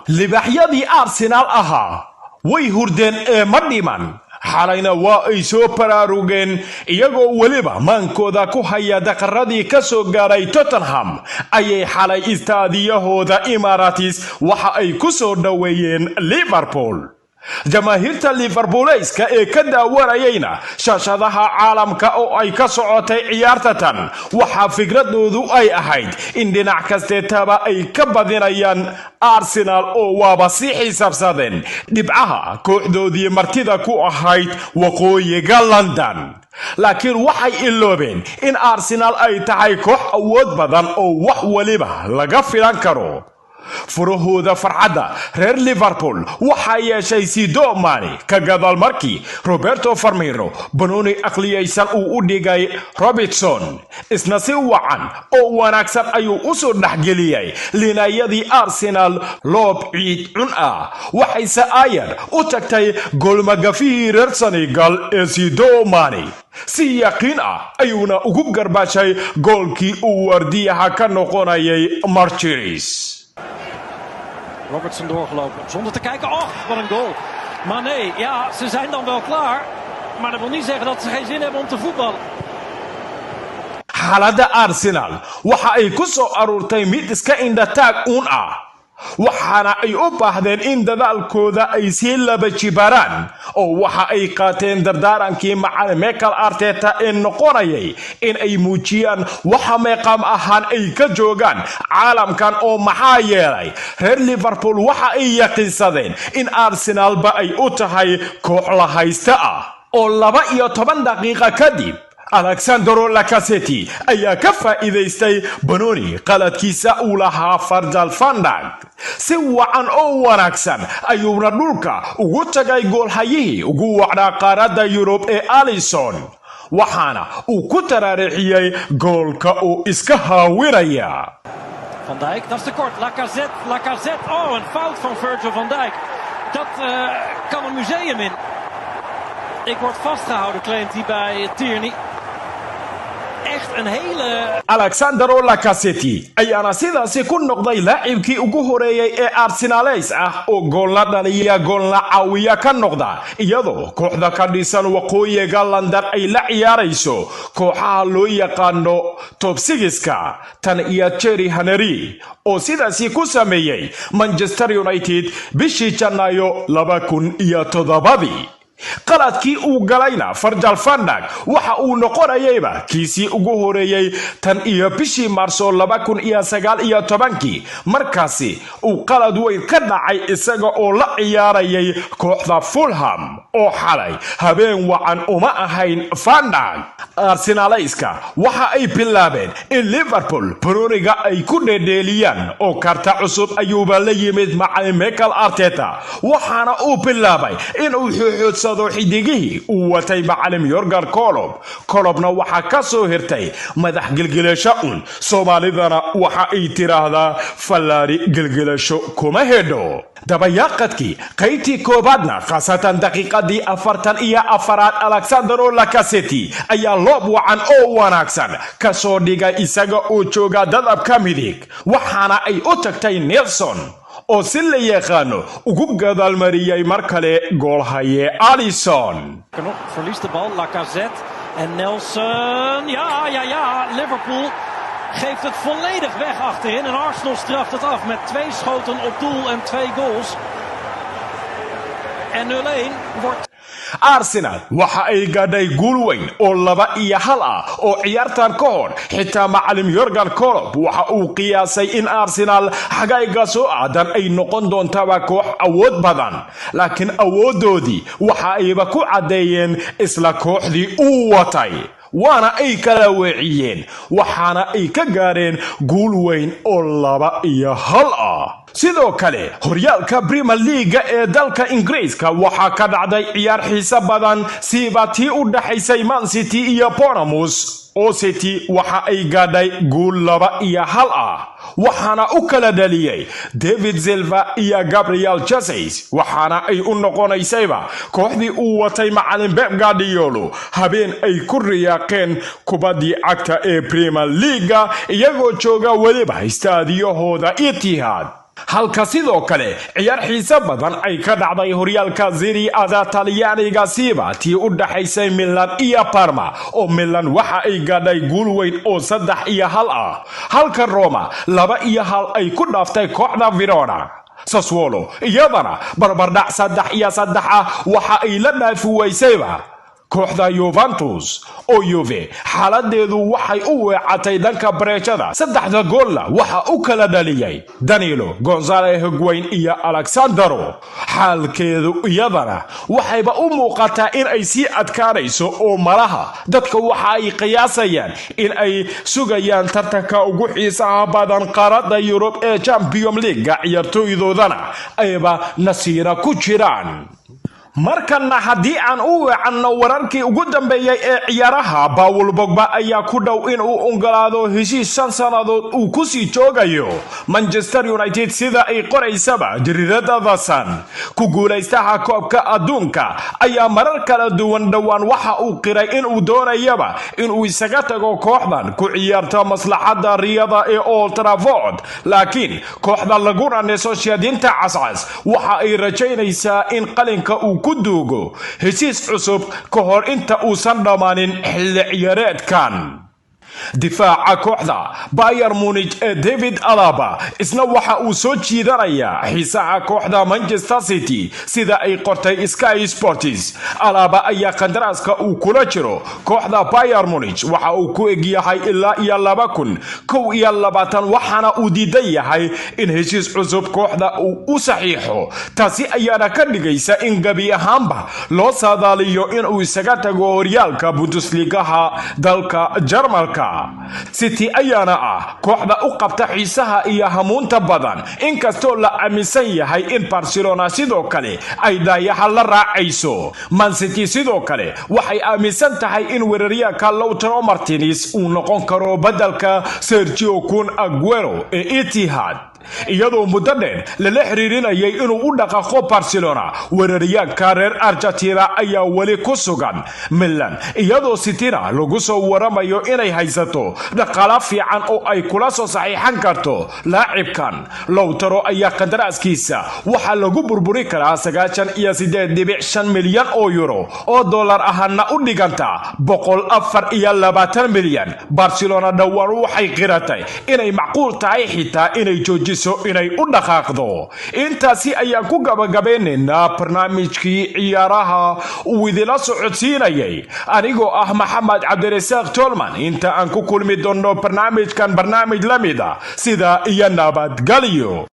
libaxyadii Arsenal ahaa way hurdeen ee ma dhiman xalayna waa ay soo baraarugeen iyagoo waliba maankooda ku haya daqaradii ka soo gaaray Tottenham ayay xalay istaadiyahooda Emirates waxa ay ku soo dhaweeyeen Liverpool jamaahirta Liverpooliska ee ka daawanayayna shaashadaha caalamka oo ay ka socotay ciyaarta tan waxa fikradoodu ay ahayd in dhinac kasteetaba ay ka badinayaan Arsenal oo waaba si xisaabsadeen dhibcaha kooxdoodii martida ku ahayd waqooyiga London laakiin waxay iloobeen in Arsenal ay tahay koox awood badan oo wax waliba laga filan karo furahooda farxadda reer Liverpool waxa yeeshay Sadio Mane ka gadaal markii Roberto Firmino banooni aqliyaysan uu u dhigay Robertson isna si wacan oo wanaagsan ayuu u soo dhaxgeliyay linayadii Arsenal loob ciid cun ah waxayse ayar u tagtay gool magafii reer Senegal ee Sadio Mane si yaqiin ah ayuuna ugu garbaashay goolkii uu wardiyaha ka noqonayay Martinez Robertson doorgelopen, zonder te kijken. Och, wat een goal. Maar nee, ja, ze zijn dan wel klaar. Maar dat wil niet zeggen dat ze geen zin hebben om te voetballen. Xaaladda Arsenal waxa ay ku soo aroortay mid iska indhataag uun ah waxaana ay u baahdeen in dadaalkooda ay sii laba jibaraan oo waxa ay qaateen dardaarankii macallin Mikel Arteta ee noqonayay in ay muujiyaan waxa meeqam ahaan ay ka joogaan caalamkan oo maxaa yeelay reer Liverpool waxa ay yaqiinsadeen in Arsenal ba ay u tahay koox la haysta ah oo 12 daqiiqo kadib Alexandro Lacazette ayaa ka faa'iideystay banooni qaladkiisa uu lahaa Virgil van Dijk si wacan oo wanaagsan ayuuna dhulka ugu tagay goolhayihii ugu wacnaa qaaradda Yurub ee Alisson waxaana uu ku taraarixiyay goolka oo iska haawinaya Van Dijk, dat is te kort. Lacazette. Oh, een fout van Virgil van Dijk. Dat kan een museum in. Ik word vastgehouden, claimt hij bij Tierney. Echt een hele Alexandro Lacazette ayaana sidaasi ku noqday laacibkii ugu horeeyay ee Arsenal oo gool la dhaliya gool la caawiya ka noqda iyadoo kooxda ka dhisan waqooyiga London ay la ciyaarayso kooxaha loo yaqaano top 6ka tan iyo Thierry Henry oo sidaasi ku sameeyay Manchester United bishii Janaayo 2007 qaladkii uu galayna Virgil van Dijk waxa uu noqonayayba kiisii ugu horeeyay tan iyo bishii Maarso 2019 markaasi uu qalad weyn ka dhacay isaga oo la ciyaarayay kooxda Fulham oo xalay habeen wacan uma ahayn Van Dijk Arsenaliska waxa ay bilaabeen in Liverpool banooniga ay ku dheedeeliyaan oo karta cusub ayuuba la yimid macallin Mikel Arteta waxaana uu bilaabay in uu xuxuudsado xidigihii uu watay macallin Jurgen Kloppna waxa ka soo hirtay madax gilgilasho Soomaalidana waxa ay tiraahdaa fallaari gilgilasho kuma hedho dabayaaqadkii qaybtii koobaadna khaasatan daqiiqadii 44 Alexandro Lacazette ayaa loob wacan oo wanaagsan ka soo dhigay isaga oo jooga dadabka midig waxaana ay u tagtay Nelson oo si la yaqaano ugu gadaal mariyay mar kale goolhaye Alisson verliest de bal Lacazette en Nelson ja Liverpool geeft het volledig weg achterin en Arsenal straft het af met 2 schoten op doel en 2 goals en 0-1 wordt Arsenal waxa ay gaadhay guul weyn oo 2-1 ah oo ciyaartan ka hor xitaa macallin Jurgen Klopp waxa uu qiyaasay in Arsenal xagayga soo aadan ay noqon doonto koox awood badan laakiin awoodoodii waxa ayba ku cadeeyeen isla kooxdii uu watay waana ay kala weeciyeen waxaana ay ka gaareen guul weyn oo 2-1 ah sidoo kale horyaalka Premier League ee dalka Ingiriiska waxa ka dhacday ciyaar xiiso badan siibatii u dhaxaysay Man City iyo Bournemouth oo City waxa ay gaadhay guul 2-1 ah waxaana u kala dhaliyay David Silva iyo Gabriel Jesus waxaana ay u noqonaysayba kooxdii uu watay macallin Pep Guardiola habeen ay ku riyaaqeen kubadii cagta ee Premier League iyagoo jooga waliba istaadiyahooda Etihad halka sidoo kale ciyaar xiiso badan ay ka dhacday horyaalka Serie A Talyaaniga siiba tii u dhaxaysay Milan iyo Parma oo Milan waxa ay gaadhay guul weyn oo 3-1 ah halka Roma 2-1 ay ku dhaaftay kooxda Verona. Sassuolo iyadana barbardhac 3-3 ah waxa ay la dhaafi waysayba kooxda Juventus oo Juve xaaladeedu waxay u weecatay dhanka bareejada 3 goolna waxa uu kala dhaliyay Danilo, Gonzalo Higuain iyo Alexandro. xaalkeedu iyadana waxayba u muuqataa in ay sii adkaanayso oo malaha dadka waxa ay qiyaasayaan in ay sugayaan tartanka ugu xiisaha badan qaaradda Yurub ee Champions League ciyaartooydoodana ayba nasiira ku jiraan. markana haddii aan u weecanno wararkii ugu dambeeyay ee ciyaaraha, Paul Pogba ayaa ku dhow in uu ogolaado heshiis 5 sannadood uu ku sii joogayo Manchester United sida ay qoraysaba jariirada The Sun. ku guulaystaha koobka adduunka ayaa marar kala duwan dhawaan waxa uu qiray in uu doonayaba in uu isaga tago kooxdan ku ciyaarta maslaxadda riyada ee Old Trafford, laakiin kooxda lagu raneeso shaadinta cascas waxa ay rajaynaysaa in qalinka uu ku duugo heshiis cusub ka hor inta uusan dhamaanin xilli ciyaareedkan. difaaca kooxda Bayern Munich ee David Alaba isna waxa uu soo jiidanayaa xiisaha kooxda Manchester City sida ay qortay Sky Sports. Alaba ayaa qandaraaska uu kula jiro kooxda Bayern Munich waxa uu ku egyahay ilaa 2021 waxaana uu diidan yahay in heshiis cusub kooxda uu u saxiixo. taasi ayaana ka dhigaysa in gabi ahaanba loo saadaaliyo in uu isaga tago horyaalka Bundesliga dalka Jarmalka. City ayaana ah kooxda u qabta xiisaha iyo hamuunta badan, inkastoo la aaminsan yahay in Barcelona sidoo kale ay daayaha la raacayso. Man City sidoo kale waxay aaminsan tahay in weeraryahanka Lautaro Martinez uu noqon karo badalka Sergio Kun Aguero ee Etihad, iyadoo muddo dheer lala xiriirinayay inuu u dhaqaaqo Barcelona. weeraryahanka reer Argentina ayaa wali ku sugan Milan, iyadoo Cityna lagu soo waramayo inay haysato dhaqaale fiican oo ay kula soo saxiixan karto laacibkan. Lautaro ayaa qandaraaskiisa waxa lagu burburi karaa 98.5 milyan oo euro oo dollar ahna u dhiganta 124 milyan. Barcelona dhawaan waxay qiratay inay macquul tahay xitaa inay joojiso inay u dhaqaaqdo. intaasi ayaan ku gabagabeynaa barnaamijkii ciyaaraha uu idila socodsiinayay anigoo ah Maxamed Cabdirasaaq Tolman. inta aan ku kulmi doono barnaamijkan barnaamij lamida sida iyo nabadgelyo.